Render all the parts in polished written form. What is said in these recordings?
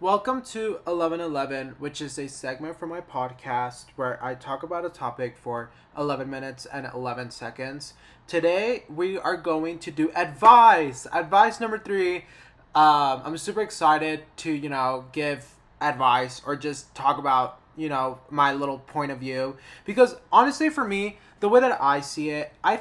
Welcome to 1111, which is a segment from my podcast where I talk about a topic for 11 minutes and 11 seconds. Today, we are going to do advice. Advice number three. I'm super excited to, give advice or just talk about, my little point of view. Because honestly, for me, the way that I see it, I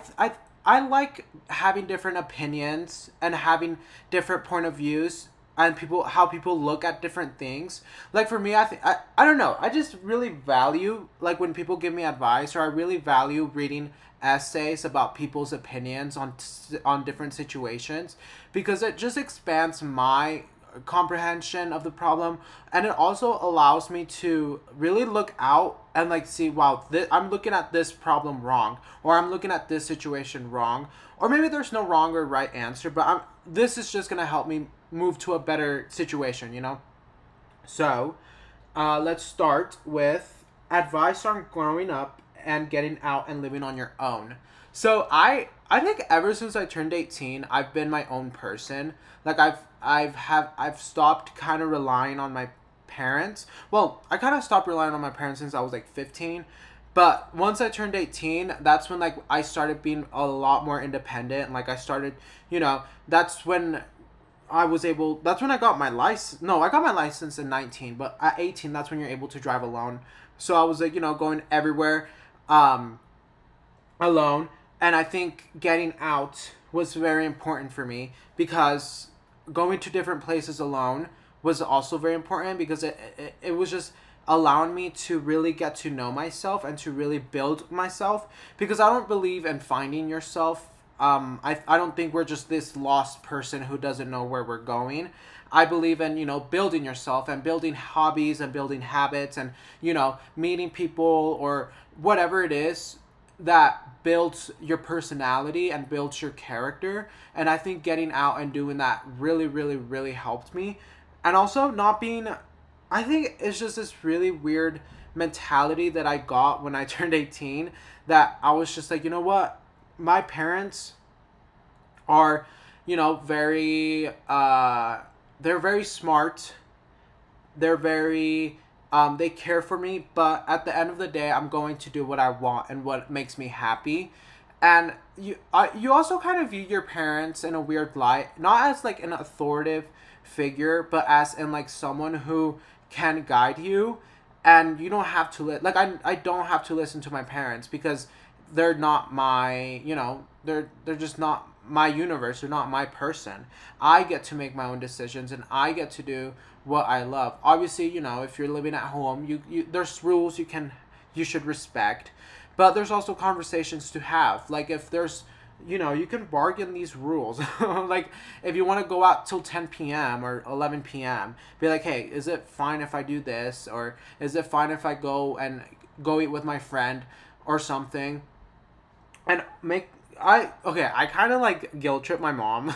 like having different opinions and having different point of views and people how people look at different things. Like for me, I don't know, I just really value like when people give me advice, or I really value reading essays about people's opinions on different situations, because it just expands my comprehension of the problem, and it also allows me to really look out and like see, wow, I'm looking at this problem wrong, or I'm looking at this situation wrong, or maybe there's no wrong or right answer, but this is just gonna help me move to a better situation. So let's start with advice on growing up and getting out and living on your own. So I think ever since I turned 18, I've been my own person. Like I've stopped kind of relying on my parents. Well, I kind of stopped relying on my parents since I was like 15. But once I turned 18, that's when like I started being a lot more independent. Like I started, that's when that's when I got my license. No, I got my license in 19, but at 18, that's when you're able to drive alone. So I was like, going everywhere um, alone. And I think getting out was very important for me, because going to different places alone was also very important, because it was just allowing me to really get to know myself and to really build myself, because I don't believe in finding yourself. I don't think we're just this lost person who doesn't know where we're going. I believe in, building yourself and building hobbies and building habits and, meeting people or whatever it is that builds your personality and builds your character. And I think getting out and doing that really, really, really helped me. And also not being, I think it's just this really weird mentality that I got when I turned 18, that I was just like, you know what? My parents are, very, they're very smart. They're very, they care for me, but at the end of the day, I'm going to do what I want and what makes me happy. And you also kind of view your parents in a weird light, not as like an authoritative figure, but as in like someone who can guide you, and you don't have to like I don't have to listen to my parents, because they're not my, they're just not my universe. They're not my person. I get to make my own decisions, and I get to do what I love. Obviously, if you're living at home, you there's rules you should respect, but there's also conversations to have. Like if there's, you can bargain these rules. Like if you want to go out till 10 p.m. or 11 p.m., be like, hey, is it fine if I do this, or is it fine if I go eat with my friend or something? And I kind of like guilt trip my mom.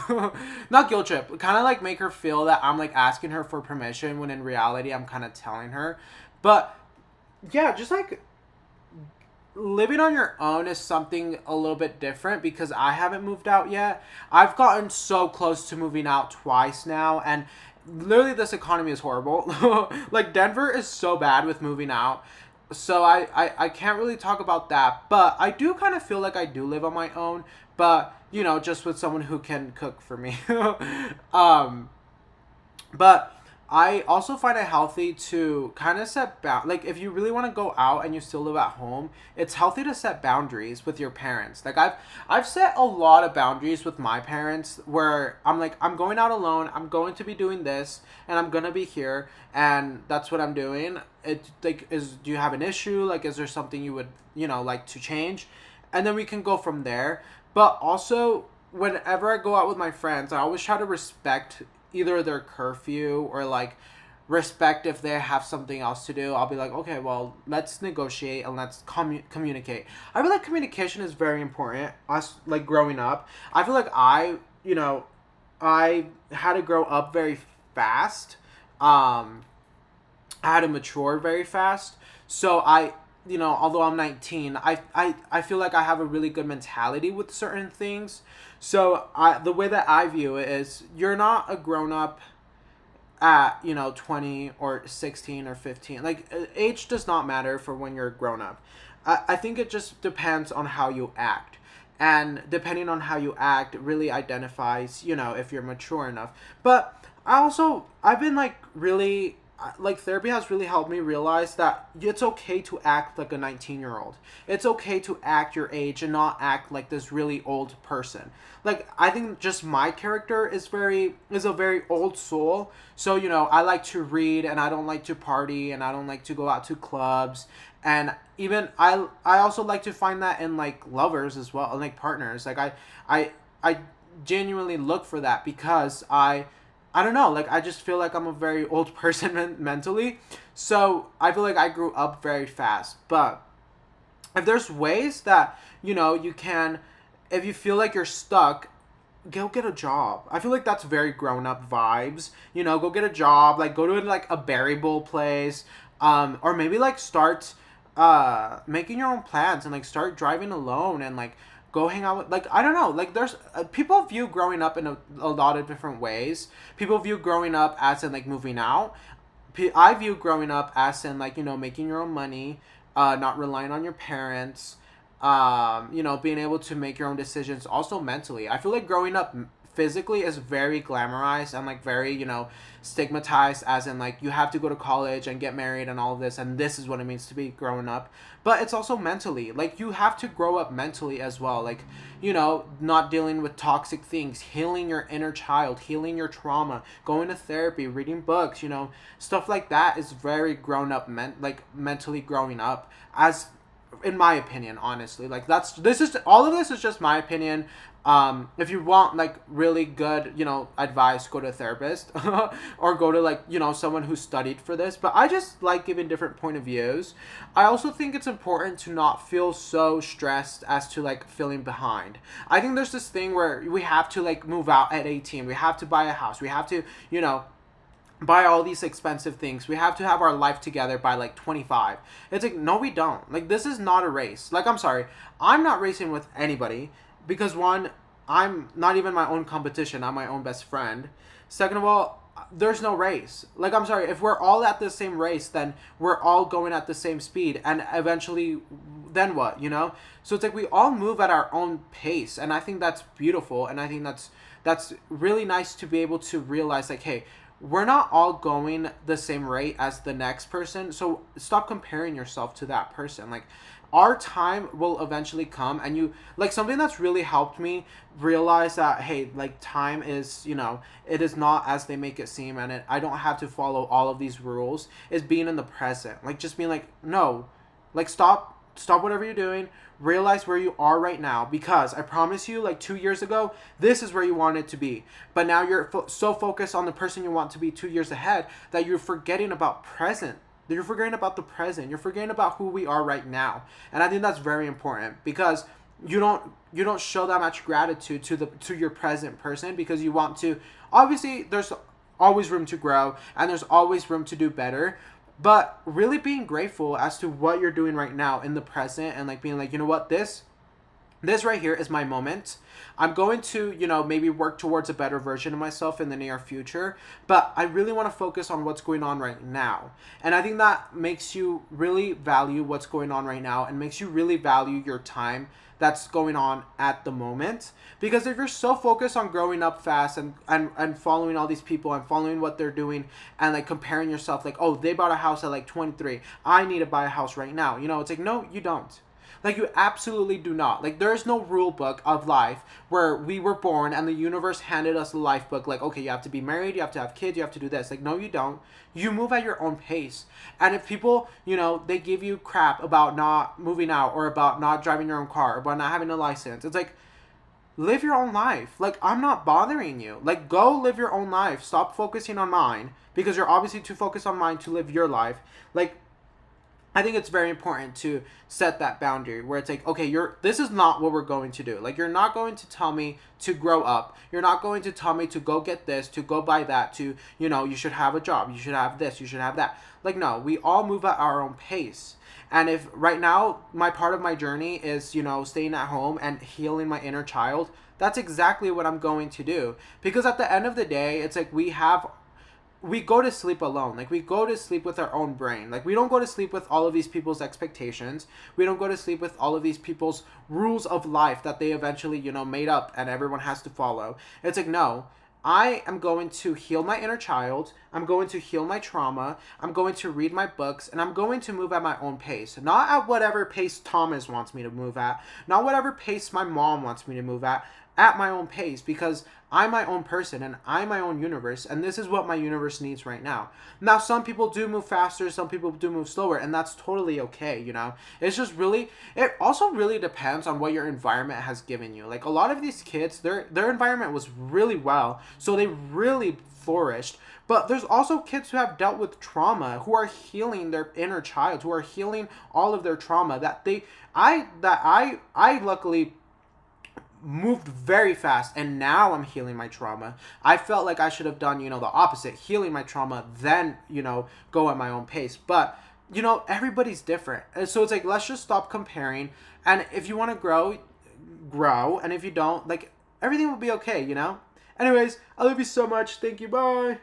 Not guilt trip, kind of like make her feel that I'm like asking her for permission, when in reality I'm kind of telling her. But yeah, just like living on your own is something a little bit different, because I haven't moved out yet. I've gotten so close to moving out twice now, and literally this economy is horrible. Like Denver is so bad with moving out. So I can't really talk about that, but I do kind of feel like I do live on my own, but just with someone who can cook for me. um but I also find it healthy to kind of like if you really want to go out and you still live at home, it's healthy to set boundaries with your parents. Like I've set a lot of boundaries with my parents, where I'm like, I'm going out alone, I'm going to be doing this, and I'm going to be here, and that's what I'm doing. It like, do you have an issue? Like, is there something you would, like to change? And then we can go from there. But also, whenever I go out with my friends, I always try to respect either their curfew, or like respect if they have something else to do. I'll be like, okay, well, let's negotiate and let's communicate. I feel like communication is very important. Us, like growing up, I feel like I had to grow up very fast. I had to mature very fast. So although I'm 19, I feel like I have a really good mentality with certain things. So the way that I view it is, you're not a grown up at 20 or 16 or 15. Like age does not matter for when you're grown up. I think it just depends on how you act, and depending on how you act really identifies if you're mature enough. But I've been like really like therapy has really helped me realize that it's okay to act like a 19-year-old. It's okay to act your age and not act like this really old person. Like I think just my character is a very old soul. So I like to read and I don't like to party and I don't like to go out to clubs. And even I also like to find that in like lovers as well, like partners. Like I genuinely look for that because I don't know, like I just feel like I'm a very old person mentally. So I feel like I grew up very fast. But if there's ways that, you can, if you feel like you're stuck, go get a job. I feel like that's very grown up vibes. Go get a job, like go to like a berry bowl place, or maybe like start making your own plans and like start driving alone and like go hang out with, like I don't know, like there's people view growing up in a lot of different ways. People view growing up as in like moving out. I view growing up as in like making your own money, not relying on your parents, being able to make your own decisions. Also mentally, I feel like growing up physically is very glamorized and like very stigmatized, as in like you have to go to college and get married and all of this, and this is what it means to be growing up. But it's also mentally, like you have to grow up mentally as well, like not dealing with toxic things, healing your inner child, healing your trauma, going to therapy, reading books, stuff like that is very grown up, like mentally growing up, as in my opinion, honestly. Like this is all of this is just my opinion. If you want like really good advice, go to a therapist or go to like someone who studied for this. But I just like giving different point of views. I also think it's important to not feel so stressed as to like feeling behind. I think there's this thing where we have to like move out at 18, we have to buy a house, we have to buy all these expensive things, we have to have our life together by like 25. It's like, no, we don't. Like this is not a race. Like I'm sorry, I'm not racing with anybody, because one, I'm not even my own competition, I'm my own best friend. Second of all, there's no race. Like I'm sorry, if we're all at the same race, then we're all going at the same speed, and eventually then what, so it's like we all move at our own pace, and I think that's beautiful, and I think that's really nice to be able to realize like, hey, we're not all going the same rate as the next person, so stop comparing yourself to that person. Like our time will eventually come, and you like something that's really helped me realize that, hey, like time is it is not as they make it seem, and I don't have to follow all of these rules, is being in the present. Like just being like, no, like stop whatever you're doing, realize where you are right now, because I promise you, like 2 years ago, this is where you wanted to be, but now you're so focused on the person you want to be 2 years ahead that you're forgetting about present. You're forgetting about the present. You're forgetting about who we are right now. And I think that's very important, because you don't show that much gratitude to your present person, because you want to, obviously there's always room to grow and there's always room to do better, but really being grateful as to what you're doing right now in the present, and like being like, what, this right here is my moment. I'm going to, maybe work towards a better version of myself in the near future, but I really want to focus on what's going on right now. And I think that makes you really value what's going on right now, and makes you really value your time that's going on at the moment. Because if you're so focused on growing up fast and following all these people and following what they're doing, and like comparing yourself, like, oh, they bought a house at like 23, I need to buy a house right now, it's like, no, you don't. Like you absolutely do not. Like there is no rule book of life where we were born and the universe handed us a life book, like, okay, you have to be married, you have to have kids, you have to do this. Like, no, you don't. You move at your own pace. And if people, they give you crap about not moving out, or about not driving your own car, or about not having a license, it's like, live your own life. Like, I'm not bothering you. Like, go live your own life. Stop focusing on mine, because you're obviously too focused on mine to live your life. Like, I think it's very important to set that boundary where it's like, okay, this is not what we're going to do. Like, you're not going to tell me to grow up. You're not going to tell me to go get this, to go buy that, to, you should have a job, you should have this, you should have that. Like, no, we all move at our own pace. And if right now my part of my journey is, staying at home and healing my inner child, that's exactly what I'm going to do. Because at the end of the day, it's like we have we go to sleep alone. Like, we go to sleep with our own brain. Like, we don't go to sleep with all of these people's expectations. We don't go to sleep with all of these people's rules of life that they eventually, made up and everyone has to follow. It's like, no, I am going to heal my inner child. I'm going to heal my trauma. I'm going to read my books, and I'm going to move at my own pace. Not at whatever pace Thomas wants me to move at. Not whatever pace my mom wants me to move at my own pace, because I'm my own person and I'm my own universe, and this is what my universe needs right now. Now, some people do move faster, some people do move slower, and that's totally okay, It's just really, it also really depends on what your environment has given you. Like, a lot of these kids, their environment was really well, so they really flourished. But there's also kids who have dealt with trauma, who are healing their inner child, who are healing all of their trauma I luckily moved very fast, and now I'm healing my trauma. I felt like I should have done, the opposite, healing my trauma, then, go at my own pace. But, everybody's different. And so it's like, let's just stop comparing. And if you want to grow. And if you don't, like, everything will be okay, Anyways, I love you so much. Thank you. Bye.